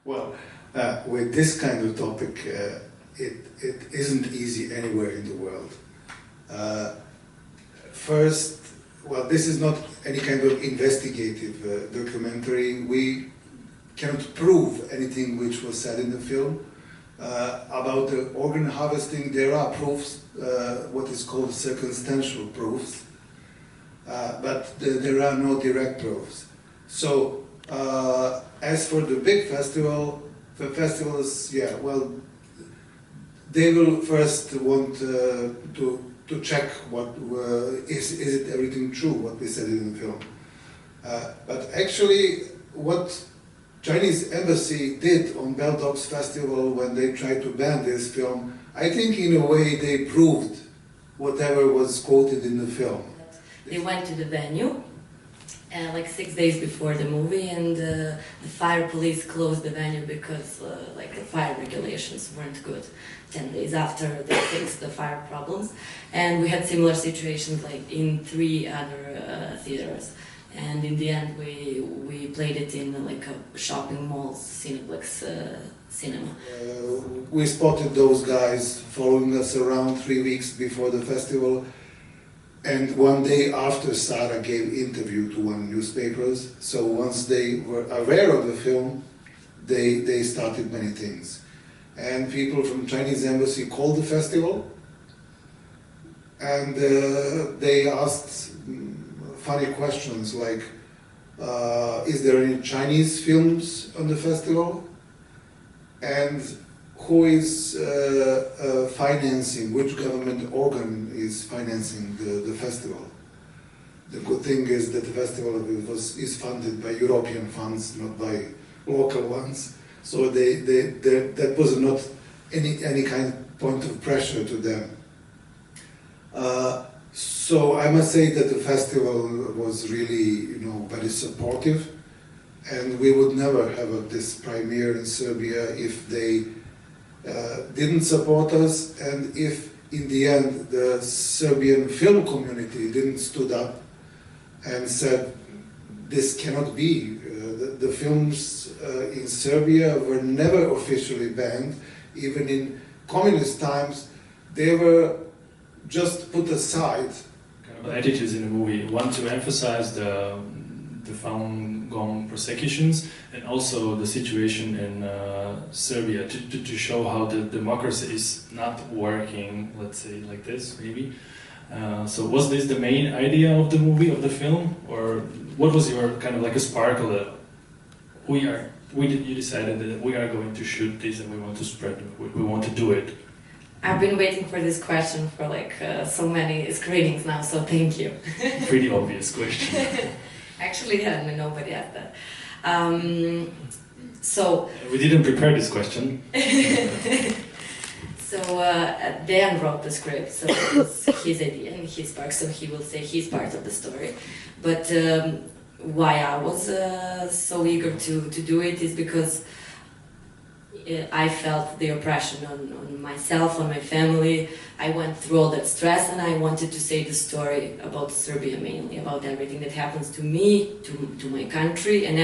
Well, with this kind of topic, it isn't easy anywhere in the world. First, well, this is not any kind of investigative documentary. We cannot prove anything which was said in the film. About the organ harvesting, there are proofs, what is called circumstantial proofs, but there are no direct proofs. So, as for the big festival, the festivals, yeah, well, they will first want to check what is it everything true what we said in the film. But actually, what Chinese embassy did on Bell Dogs Festival when they tried to ban this film, I think in a way they proved whatever was quoted in the film. They went to the venue like 6 days before the movie, and the fire police closed the venue because like the fire regulations weren't good. 10 days after they fixed the fire problems, and we had similar situations like in 3 other theaters. And in the end, we played it in like a shopping mall, Cineplex cinema. We spotted those guys following us around 3 weeks before the festival, and one day after Sara gave interview to one newspapers. So once they were aware of the film, they started many things. And people from Chinese embassy called the festival, and they asked funny questions like, is there any Chinese films on the festival? And who is financing, which government organ is financing the festival? The good thing is that the festival is funded by European funds, not by local ones. So that was not any kind of point of pressure to them. So I must say that the festival was really, very supportive, and we would never have this premiere in Serbia if they didn't support us, and if in the end the Serbian film community didn't stood up and said this cannot be. The films in Serbia were never officially banned. Even in communist times, they were just put aside. Kind of attitudes in the movie. One, to emphasize the Falun Gong persecutions, and also the situation in Serbia, to show how the democracy is not working, let's say like this, maybe. So was this the main idea of the movie, of the film, or what was your kind of like a sparkle that you decided that we are going to shoot this and we want to spread it, we want to do it? I've been waiting for this question for like so many screenings now, so thank you. Pretty obvious question. Actually, yeah, nobody asked that. So we didn't prepare this question. So Dan wrote the script, so it was his idea and his part, so he will say his part of the story. But why I was so eager to do it is because I felt the oppression on myself, on my family. I went through all that stress, and I wanted to say the story about Serbia mainly, about everything that happens to me, to my country, and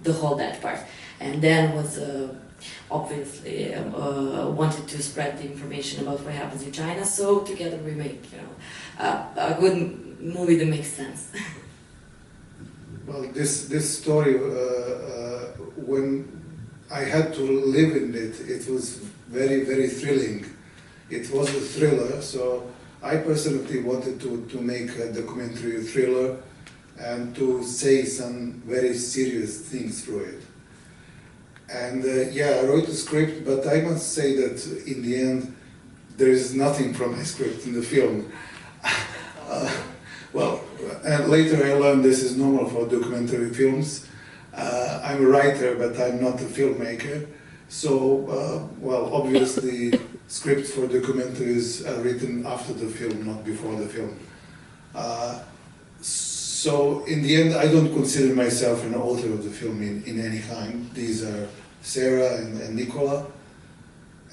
the whole that part. And Dan was obviously wanted to spread the information about what happens in China. So together we make a good movie that makes sense. Well, this story, when I had to live in it, it was very, very thrilling. It was a thriller, so I personally wanted to make a documentary thriller and to say some very serious things through it. And yeah, I wrote the script, but I must say that in the end, there is nothing from my script in the film. Well, and later I learned this is normal for documentary films. I'm a writer, but I'm not a filmmaker. So, well, obviously, scripts for documentaries are written after the film, not before the film. So, in the end, I don't consider myself an author of the film in any kind. These are Sara and Nicola.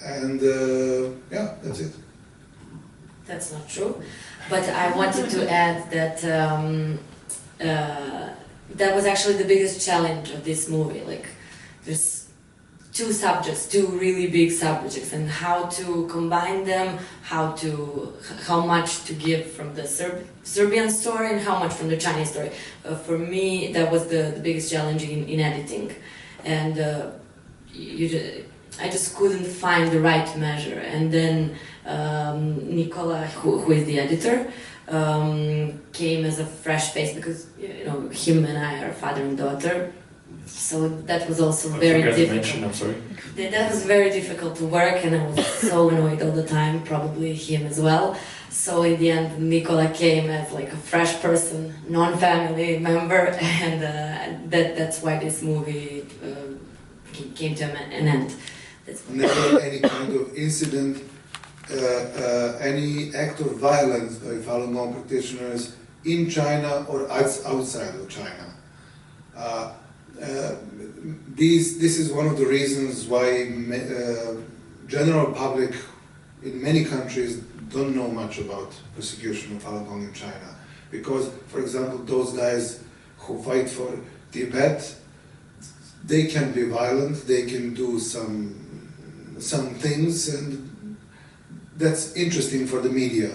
And, yeah, that's it. That's not true. But I wanted to add that that was actually the biggest challenge of this movie. Like, there's two really big subjects, and how to combine them, how much to give from the Serbian story and how much from the Chinese story. For me, that was the biggest challenge in editing, and I just couldn't find the right measure. And then Nicola, who is the editor, came as a fresh face, because him and I are father and daughter. So that was also very difficult. I'm sorry. That was very difficult to work, and I was so annoyed all the time, probably him as well. So in the end, Nicola came as like a fresh person, non-family member, and that's why this movie came to an end. Never any kind of incident, any act of violence by Falun Gong practitioners in China or outside of China. This is one of the reasons why general public in many countries don't know much about persecution of Falun Gong in China. Because, for example, those guys who fight for Tibet, they can be violent, they can do some things, and that's interesting for the media.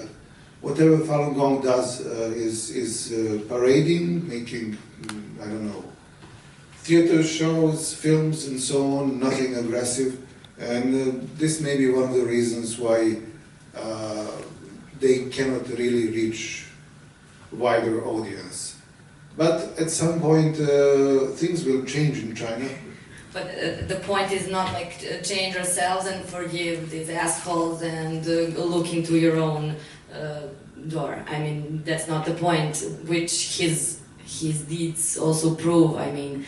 Whatever Falun Gong does is parading, making, I don't know, theater shows, films, and so on, nothing aggressive. And this may be one of the reasons why they cannot really reach wider audience. But at some point, things will change in China. But the point is not like change ourselves and forgive these assholes and look into your own door. I mean, that's not the point, which his deeds also prove. I mean,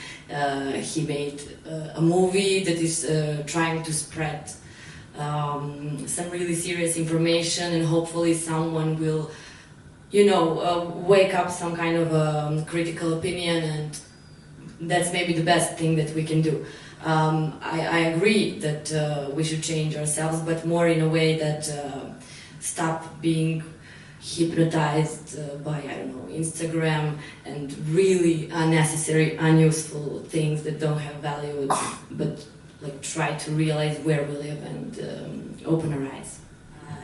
he made a movie that is trying to spread some really serious information, and hopefully someone will, wake up some kind of critical opinion, and that's maybe the best thing that we can do. I agree that we should change ourselves, but more in a way that stop being hypnotized by, I don't know, Instagram and really unnecessary, unuseful things that don't have value, but like try to realize where we live and open our eyes.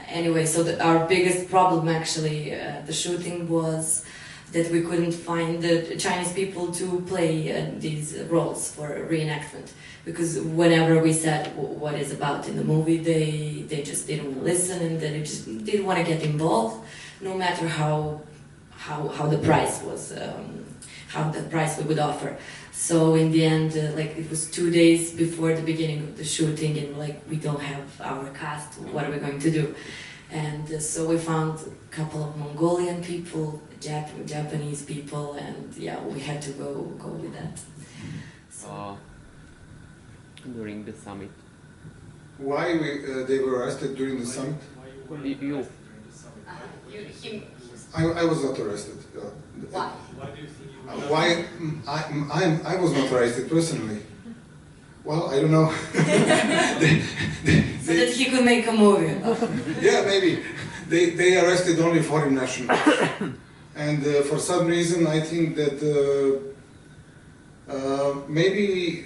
Anyway, so our biggest problem actually at the shooting was that we couldn't find the Chinese people to play these roles for reenactment, because whenever we said what is about in the movie, they just didn't want to listen, and they just didn't want to get involved, no matter how the price was, how the price we would offer. So in the end, like it was 2 days before the beginning of the shooting, and like we don't have our cast. What are we going to do? And so we found a couple of Mongolian people, Japanese people, and yeah, we had to go with that. So. During the summit. Why they were arrested during the summit? You. I was not arrested. Why? Why? I was not arrested personally. Well, I don't know. So that he could make a movie. Yeah, maybe. They arrested only foreign nationals. And for some reason, I think that maybe,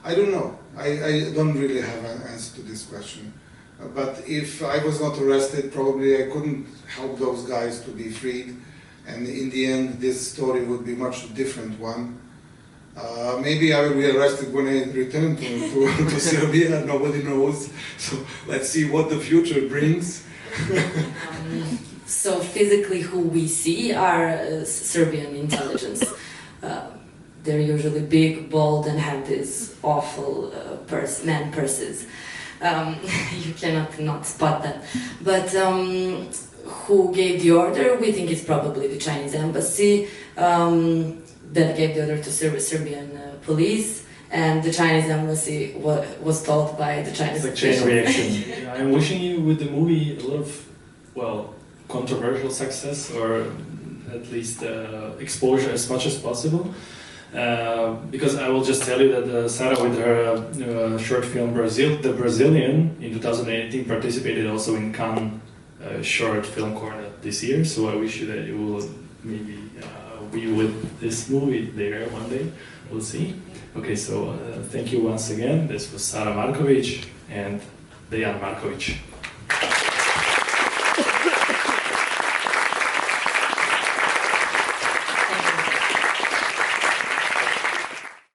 I don't know. I don't really have an answer to this question. But if I was not arrested, probably I couldn't help those guys to be freed. And in the end, this story would be much different one. Maybe I will be arrested when I return to Serbia. Nobody knows. So let's see what the future brings. So physically, who we see are Serbian intelligence. They're usually big, bold, and have these awful man purses. You cannot not spot that. But who gave the order? We think it's probably the Chinese embassy that gave the order to Serbian police, and the Chinese embassy was told by the Chinese. It's a chain reaction. I'm wishing you with the movie a lot of, controversial success, or at least exposure as much as possible. Because I will just tell you that Sara, with her short film The Brazilian, in 2018 participated also in Cannes short film corner this year. So I wish you that you will maybe be with this movie there one day, we'll see. Okay, so thank you once again. This was Sara Markovic and Dejan Markovic.